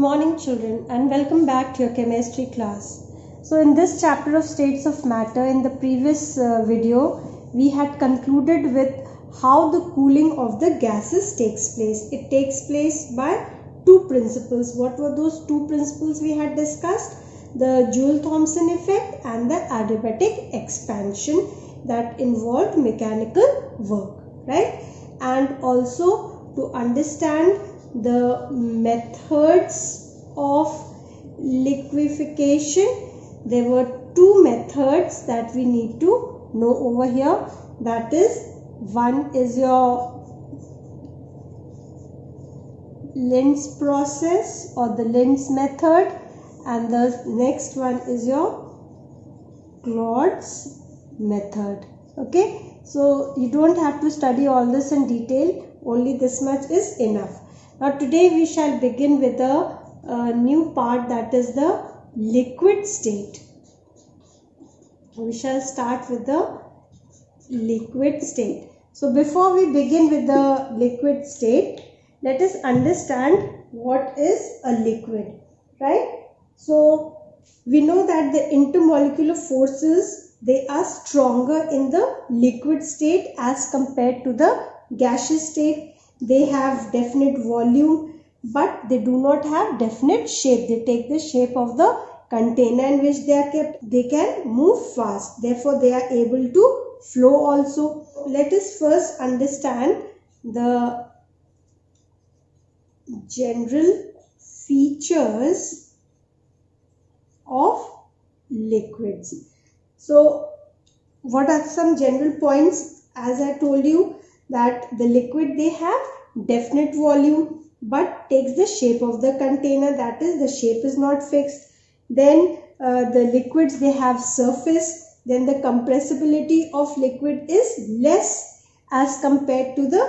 morning children, and welcome back to your chemistry class. So in this chapter of states of matter, in the previous video we had concluded with how the cooling of the gases takes place. It takes place by two principles. What were those two principles we had discussed? The Joule-Thomson effect and the adiabatic expansion that involved mechanical work, right? And also to understand the methods of liquefaction, there were two methods that we need to know over here. That is, one is your Lind's process or the Lind's method, and the next one is your Claude's method. Okay, so you don't have to study all this in detail, only this much is enough. Now today we shall begin with a new part, that is the liquid state. We shall start with the liquid state. So before we begin with the liquid state, let us understand what is a liquid, right? So we know that the intermolecular forces, they are stronger in the liquid state as compared to the gaseous state. They have definite volume, but they do not have definite shape. They take the shape of the container in which they are kept. They can move fast, therefore they are able to flow also. Let us first understand the general features of liquids. So what are some general points? As I told you, that the liquid, they have definite volume but takes the shape of the container, that is, the shape is not fixed. Then the liquids, they have surface. Then the compressibility of liquid is less as compared to the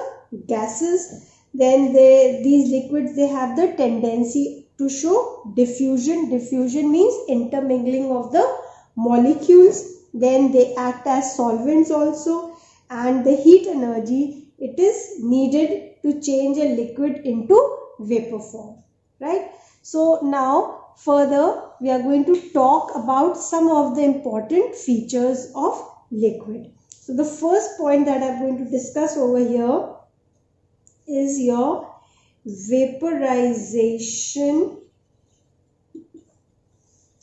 gases. Then these liquids, they have the tendency to show diffusion. Diffusion means intermingling of the molecules. Then they act as solvents also. And the heat energy, it is needed to change a liquid into vapor form, right? So now further we are going to talk about some of the important features of liquid. So the first point that I am going to discuss over here is your vaporization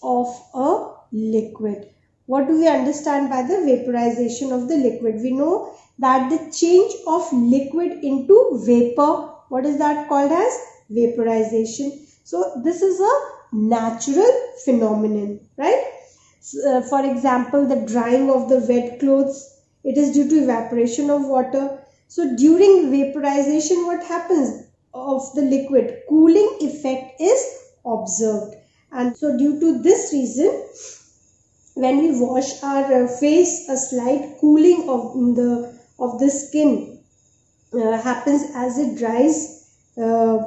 of a liquid. What do we understand by the vaporization of the liquid? We know that the change of liquid into vapor, what is that called as? Vaporization. So this is a natural phenomenon, right? For example, the drying of the wet clothes, it is due to evaporation of water. So during vaporization, what happens of the liquid? Cooling effect is observed. And so due to this reason, when we wash our face, a slight cooling of the skin happens as it dries. Then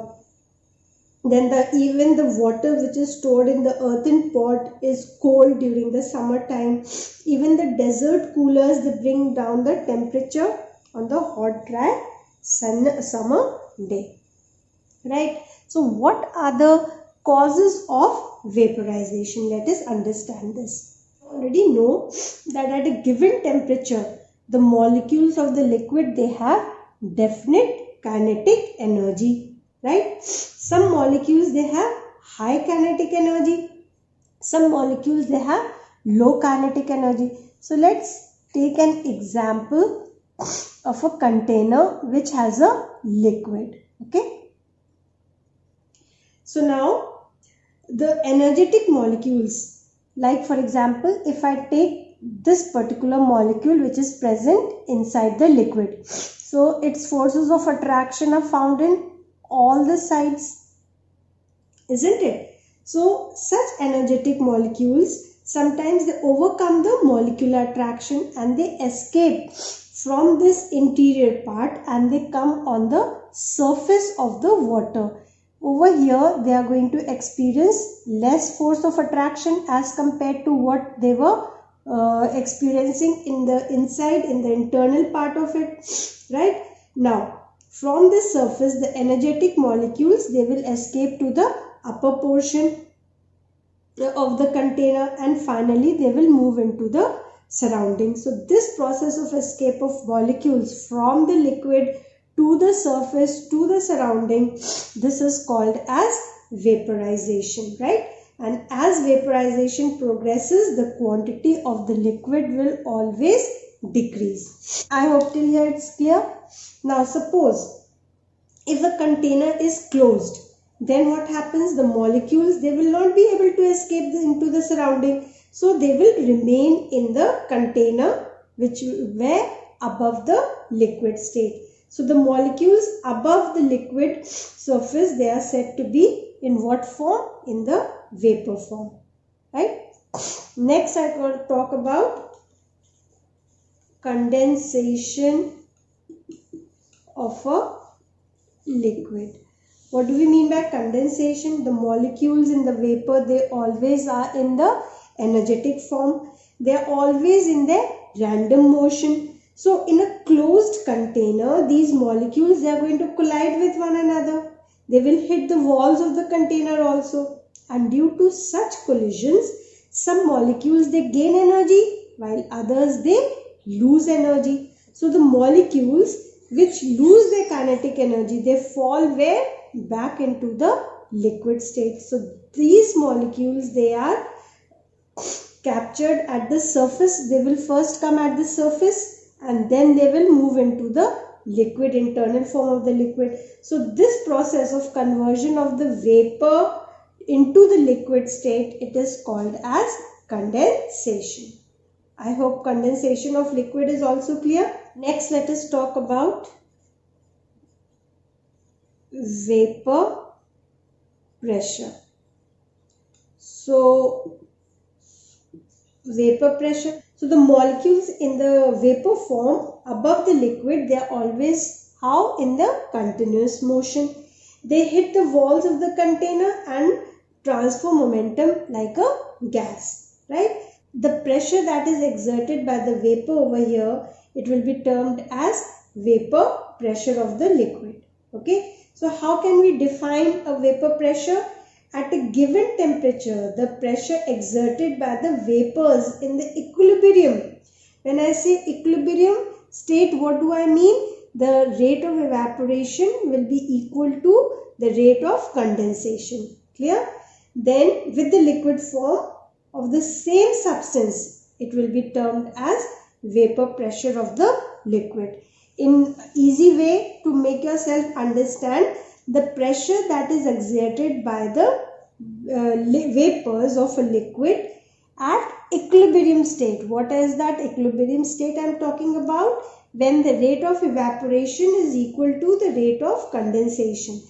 even the water which is stored in the earthen pot is cold during the summertime. Even the desert coolers, they bring down the temperature on the hot, dry summer day, right? So what are the causes of vaporization? Let us understand this. Already know that at a given temperature, the molecules of the liquid, they have definite kinetic energy, right? Some molecules, they have high kinetic energy. Some molecules, they have low kinetic energy. So let's take an example of a container which has a liquid, okay? So now the energetic molecules, like for example, if I take this particular molecule which is present inside the liquid, so its forces of attraction are found in all the sides, isn't it? So such energetic molecules, sometimes they overcome the molecular attraction and they escape from this interior part and they come on the surface of the water. Over here, they are going to experience less force of attraction as compared to what they were experiencing in the internal part of it, right? Now, from the surface, the energetic molecules, they will escape to the upper portion of the container, and finally they will move into the surrounding. So this process of escape of molecules from the liquid to the surface to the surrounding, this is called as vaporization, right? And as vaporization progresses, the quantity of the liquid will always decrease. I hope till here it's clear. Now suppose if a container is closed, then what happens? The molecules, they will not be able to escape into the surrounding. So they will remain in the container which were above the liquid state. So the molecules above the liquid surface, they are said to be in what form? In the vapor form, right? Next I will talk about condensation of a liquid. What do we mean by condensation? The molecules in the vapor, they always are in the energetic form. They are always in their random motion. So in a closed container, these molecules, they are going to collide with one another. They will hit the walls of the container also. And due to such collisions, some molecules, they gain energy while others, they lose energy. So the molecules which lose their kinetic energy, they fall where? Back into the liquid state. So these molecules, they are captured at the surface. They will first come at the surface and then they will move into the liquid, internal form of the liquid. So this process of conversion of the vapor into the liquid state, it is called as condensation. I hope condensation of liquid is also clear. Next, let us talk about vapor pressure. So vapor pressure. So the molecules in the vapor form above the liquid, they are always how? In the continuous motion. They hit the walls of the container and transfer momentum like a gas, right? The pressure that is exerted by the vapor over here, it will be termed as vapor pressure of the liquid. Okay. So how can we define a vapor pressure? At a given temperature, the pressure exerted by the vapors in the equilibrium. When I say equilibrium state, what do I mean? The rate of evaporation will be equal to the rate of condensation. Clear? Then with the liquid form of the same substance, it will be termed as vapor pressure of the liquid. In easy way to make yourself understand, the pressure that is exerted by the vapors of a liquid at equilibrium state. What is that equilibrium state I am talking about? When the rate of evaporation is equal to the rate of condensation.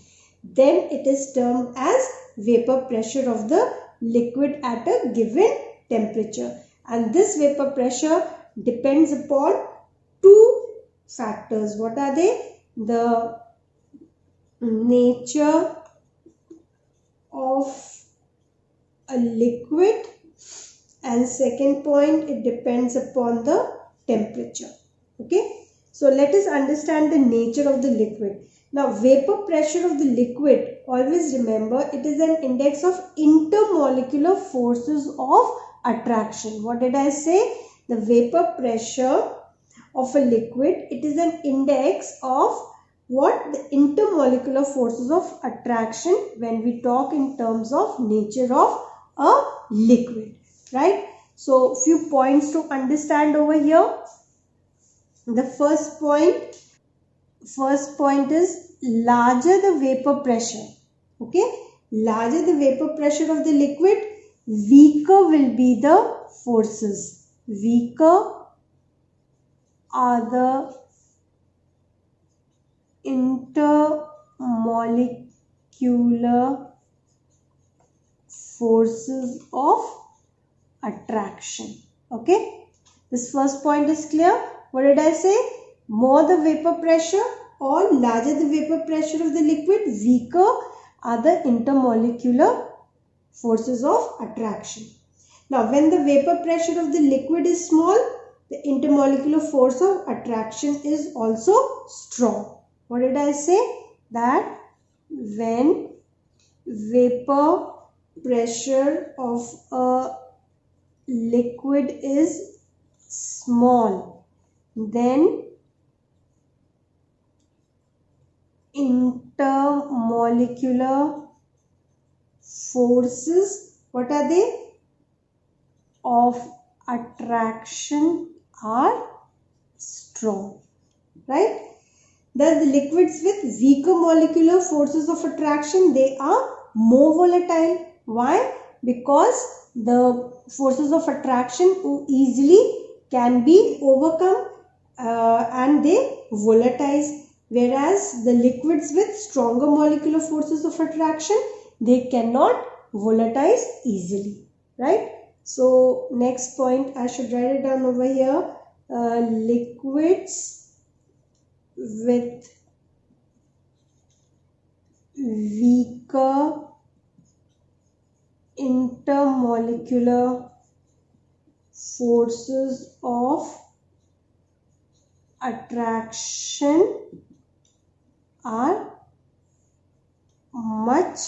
Then it is termed as vapor pressure of the liquid at a given temperature. And this vapor pressure depends upon two factors. What are they? The nature of a liquid, and second point, it depends upon the temperature. Okay. So let us understand the nature of the liquid. Now vapor pressure of the liquid, always remember, it is an index of intermolecular forces of attraction. What did I say? The vapor pressure of a liquid, it is an index of what? The intermolecular forces of attraction when we talk in terms of nature of a liquid, right? So few points to understand over here. The first point is larger the vapor pressure. Okay, larger the vapor pressure of the liquid, weaker will be the forces. Weaker are the intermolecular forces of attraction. Okay, this first point is clear. What did I say? More the vapor pressure or larger the vapor pressure of the liquid, weaker are the intermolecular forces of attraction. Now when the vapor pressure of the liquid is small, the intermolecular force of attraction is also strong. What did I say? That when vapor pressure of a liquid is small, then intermolecular forces, what are they? Of attraction are strong, right? Thus, the liquids with weaker molecular forces of attraction, they are more volatile. Why? Because the forces of attraction easily can be overcome and they volatilize. Whereas the liquids with stronger molecular forces of attraction, they cannot volatilize easily, right? So next point, I should write it down over here. Liquids with weaker intermolecular forces of attraction are much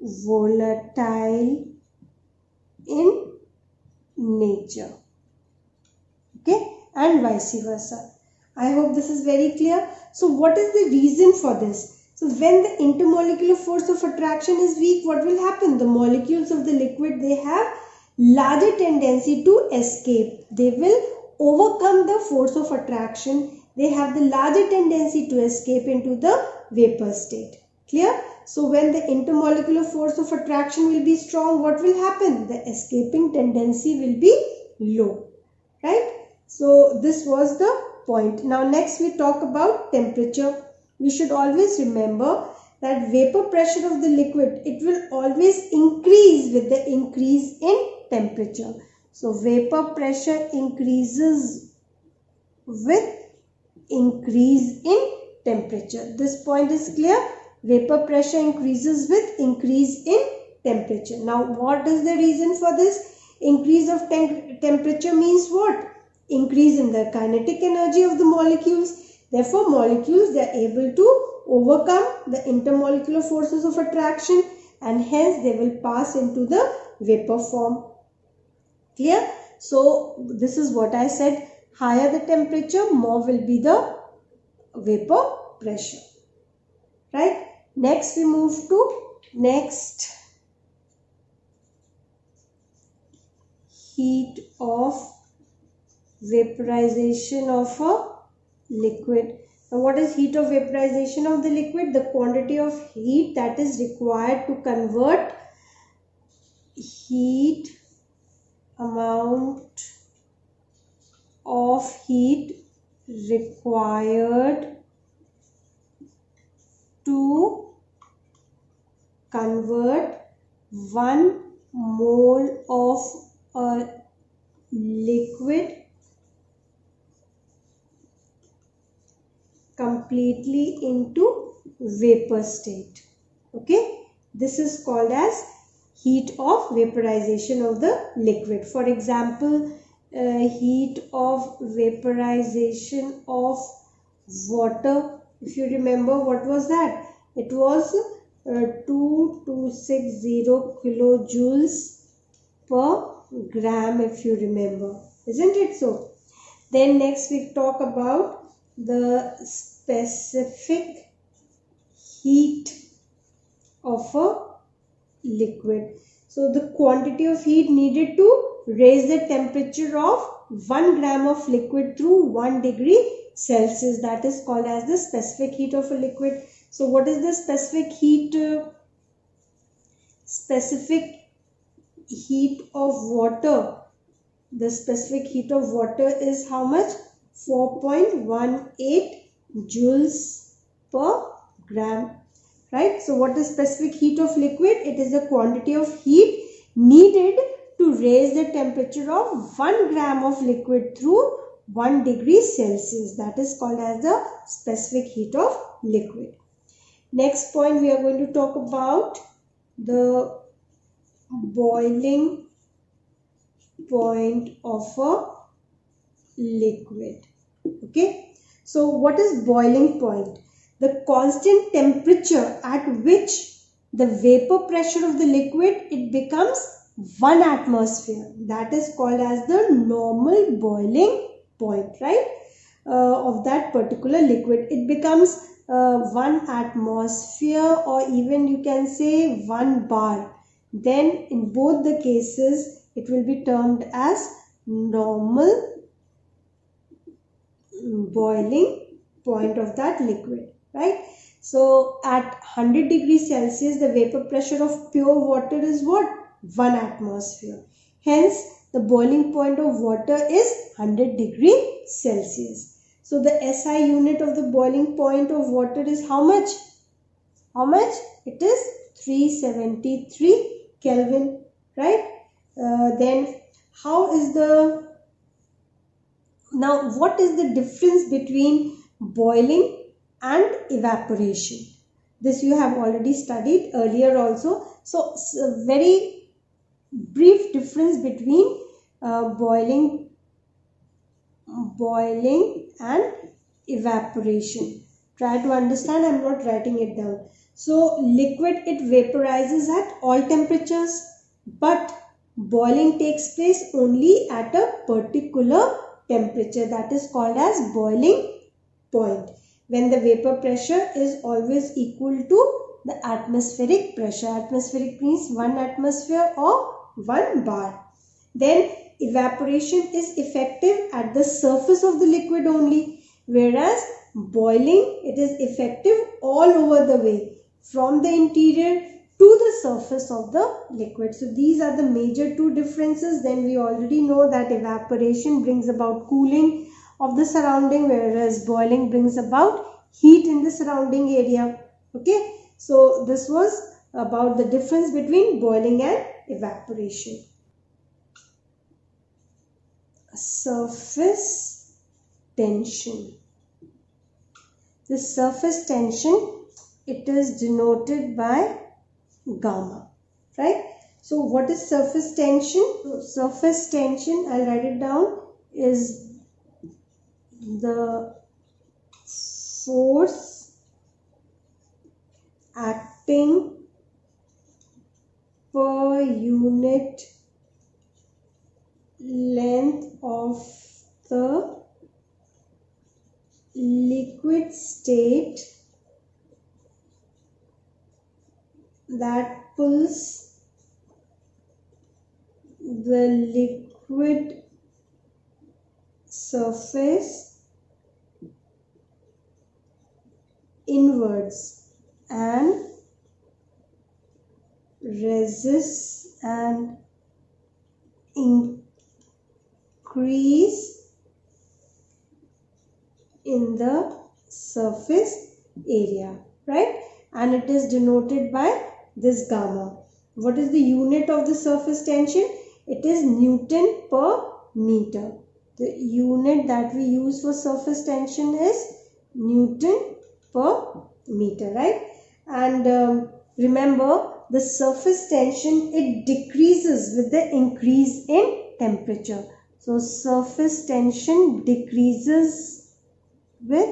volatile in nature, okay, and vice versa. I hope this is very clear. So what is the reason for this? So when the intermolecular force of attraction is weak, what will happen? The molecules of the liquid, they have larger tendency to escape. They will overcome the force of attraction. They have the larger tendency to escape into the vapor state. Clear? So when the intermolecular force of attraction will be strong, what will happen? The escaping tendency will be low. Right? So this was the point. Now next we talk about temperature. We should always remember that vapor pressure of the liquid, it will always increase with the increase in temperature. So vapor pressure increases with increase in temperature. This point is clear. Vapor pressure increases with increase in temperature. Now what is the reason for this? Increase of temperature means what? Increase in the kinetic energy of the molecules. Therefore, molecules, they are able to overcome the intermolecular forces of attraction and hence they will pass into the vapor form. Clear? So, this is what I said. Higher the temperature, more will be the vapor pressure. Right? Next, we move to heat of vaporization of a liquid. Now what is heat of vaporization of the liquid? The quantity of heat that is required to convert amount of heat required to convert 1 mole of a liquid completely into vapor state. Okay, this is called as heat of vaporization of the liquid. For example, heat of vaporization of water. If you remember, what was that? It was 2260 kilojoules per gram, if you remember. Isn't it so? Then next we talk about the specific heat of a liquid. So the quantity of heat needed to raise the temperature of 1 gram of liquid through 1 degree Celsius, that is called as the specific heat of a liquid. So what is the specific heat? Specific heat of water. The specific heat of water is how much? 4.18 joules per gram. Right? So what is specific heat of liquid? It is the quantity of heat needed to raise the temperature of 1 gram of liquid through 1 degree Celsius. That is called as the specific heat of liquid. Next point, we are going to talk about the boiling point of a liquid. Okay. So what is boiling point? The constant temperature at which the vapor pressure of the liquid, it becomes 1 atmosphere. That is called as the normal boiling point, right? Of that particular liquid. It becomes 1 atmosphere, or even you can say 1 bar. Then in both the cases, it will be termed as normal boiling point of that liquid, right? So at 100 degrees Celsius, the vapor pressure of pure water is what? 1 atmosphere. Hence, the boiling point of water is 100 degrees Celsius. So the SI unit of the boiling point of water is how much? How much? It is 373 Kelvin, right? Then how is the, now what is the difference between boiling and evaporation? This you have already studied earlier also. So very brief difference between boiling and evaporation. Try to understand, I am not writing it down. So liquid, it vaporizes at all temperatures, but boiling takes place only at a particular temperature, that is called as boiling point, when the vapor pressure is always equal to the atmospheric pressure. Atmospheric means 1 atmosphere or 1 bar. Then evaporation is effective at the surface of the liquid only, whereas boiling, it is effective all over the way, from the interior to the surface of the liquid. So these are the major two differences. Then we already know that evaporation brings about cooling of the surrounding, whereas boiling brings about heat in the surrounding area. Okay, so this was about the difference between boiling and evaporation. Surface tension. The surface tension, it is denoted by gamma, right? So what is surface tension? So surface tension, I'll write it down, is the force acting per unit length of the liquid state that pulls the liquid surface inwards and resists and increase in the surface area, right? And it is denoted by this gamma. What is the unit of the surface tension? It is Newton per meter. The unit that we use for surface tension is Newton per meter, right? And remember, the surface tension, it decreases with the increase in temperature. So surface tension decreases with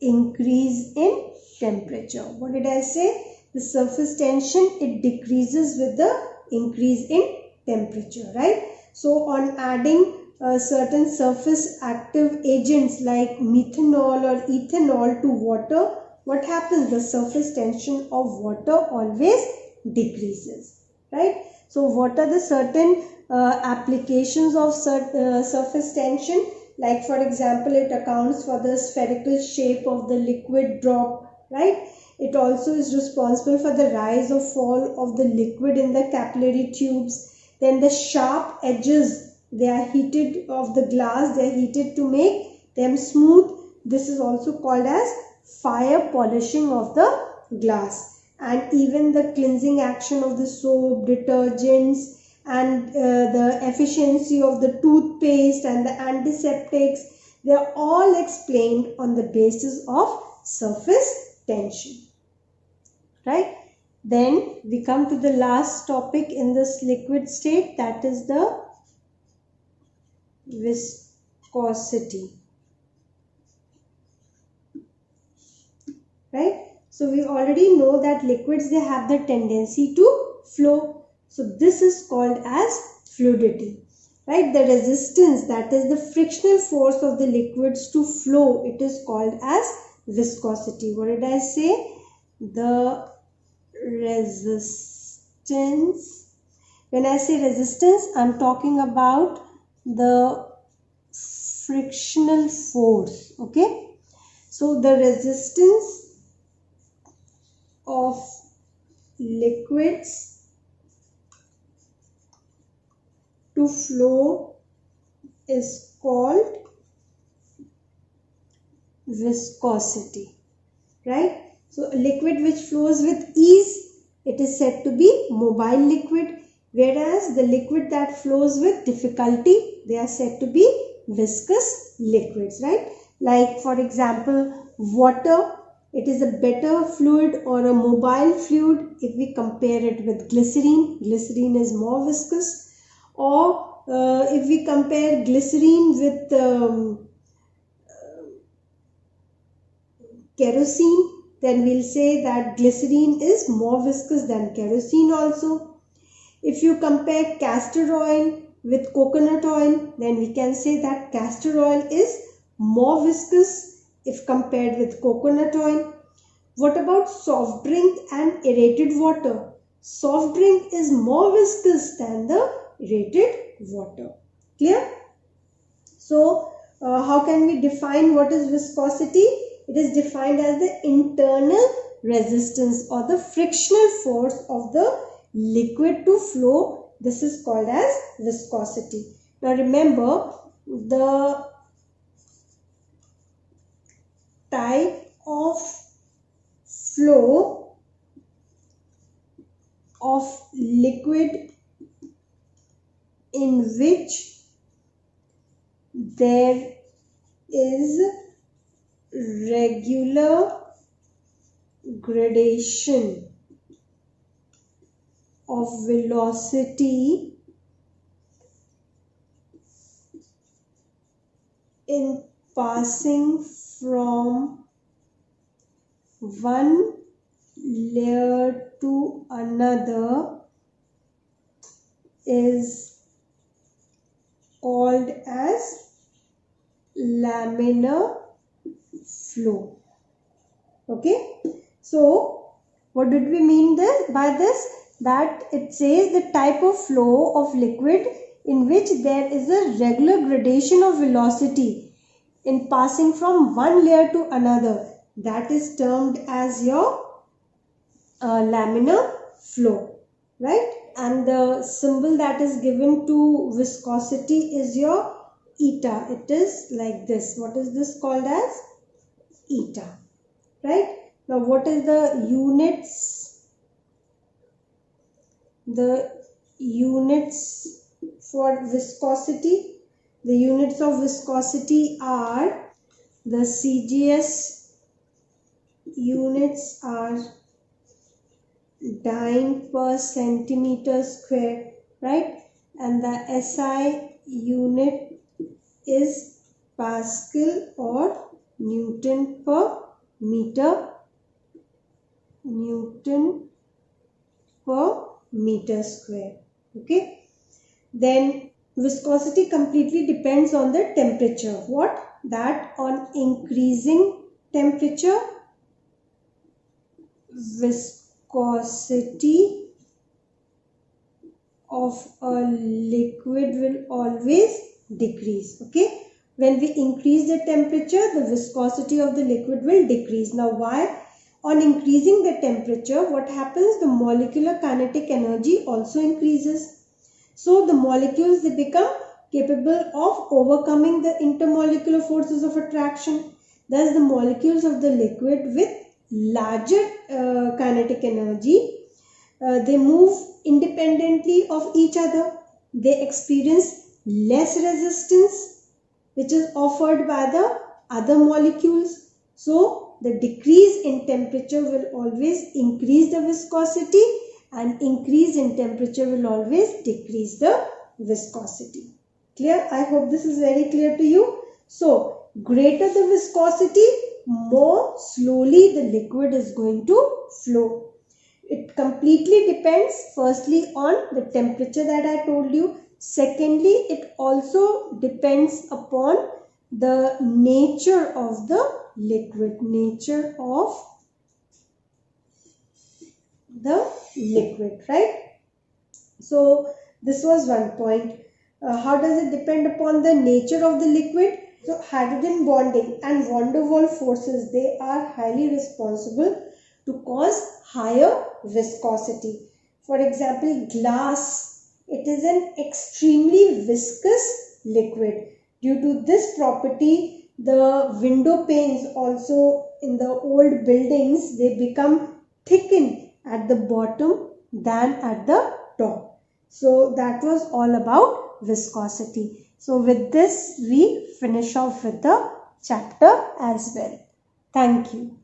increase in temperature. What did I say? The surface tension, it decreases with the increase in temperature, right? So on adding certain surface active agents like methanol or ethanol to water, what happens? The surface tension of water always decreases, right? So what are the certain applications of surface tension? Like for example, it accounts for the spherical shape of the liquid drop, right? It also is responsible for the rise or fall of the liquid in the capillary tubes. Then the sharp edges, they are heated of the glass, they are heated to make them smooth. This is also called as fire polishing of the glass. And even the cleansing action of the soap, detergents, and the efficiency of the toothpaste and the antiseptics, they are all explained on the basis of surface tension, right? Then we come to the last topic in this liquid state, that is the viscosity, right? So we already know that liquids, they have the tendency to flow. So this is called as fluidity, right? The resistance, that is the frictional force of the liquids to flow, it is called as viscosity. What did I say? The resistance. When I say resistance, I'm talking about the frictional force. Okay, so the resistance of liquids to flow is called viscosity, right? So a liquid which flows with ease, it is said to be mobile liquid, whereas the liquid that flows with difficulty, they are said to be viscous liquids, right? Like for example, water, it is a better fluid or a mobile fluid if we compare it with glycerine. Glycerine is more viscous. Or if we compare glycerine with kerosene, then we'll say that glycerine is more viscous than kerosene also. If you compare castor oil with coconut oil, then we can say that castor oil is more viscous if compared with coconut oil. What about soft drink and aerated water? Soft drink is more viscous than the aerated water. Clear? So, how can we define what is viscosity? It is defined as the internal resistance or the frictional force of the liquid to flow. This is called as viscosity. Now remember, the type of flow of liquid in which there is regular gradation of velocity in passing from one layer to another is called as laminar flow. Okay, so what did we mean by this? That it says the type of flow of liquid in which there is a regular gradation of velocity in passing from one layer to another, that is termed as your laminar flow, right? And the symbol that is given to viscosity is your eta. It is like this. What is this called as? Eta, right? Now what is the units? The units for viscosity. The units of viscosity are, the CGS units are dyne per centimeter square, right? And the SI unit is Pascal or Newton per meter, Newton per meter square. Okay, then viscosity completely depends on the temperature. What? That on increasing temperature, viscosity of a liquid will always decrease. Okay, when we increase the temperature, the viscosity of the liquid will decrease. Now why? On increasing the temperature, what happens? The molecular kinetic energy also increases. So the molecules, they become capable of overcoming the intermolecular forces of attraction. Thus the molecules of the liquid with larger kinetic energy, they move independently of each other. They experience less resistance which is offered by the other molecules. So the decrease in temperature will always increase the viscosity, and increase in temperature will always decrease the viscosity. Clear? I hope this is very clear to you. So greater the viscosity, more slowly the liquid is going to flow. It completely depends firstly on the temperature that I told you. Secondly, it also depends upon the nature of the liquid, right? So this was one point. How does it depend upon the nature of the liquid? So hydrogen bonding and van der Waals forces, they are highly responsible to cause higher viscosity. For example, glass, it is an extremely viscous liquid. Due to this property, the window panes also in the old buildings, they become thickened at the bottom than at the top. So that was all about viscosity. So with this, we finish off with the chapter as well. Thank you.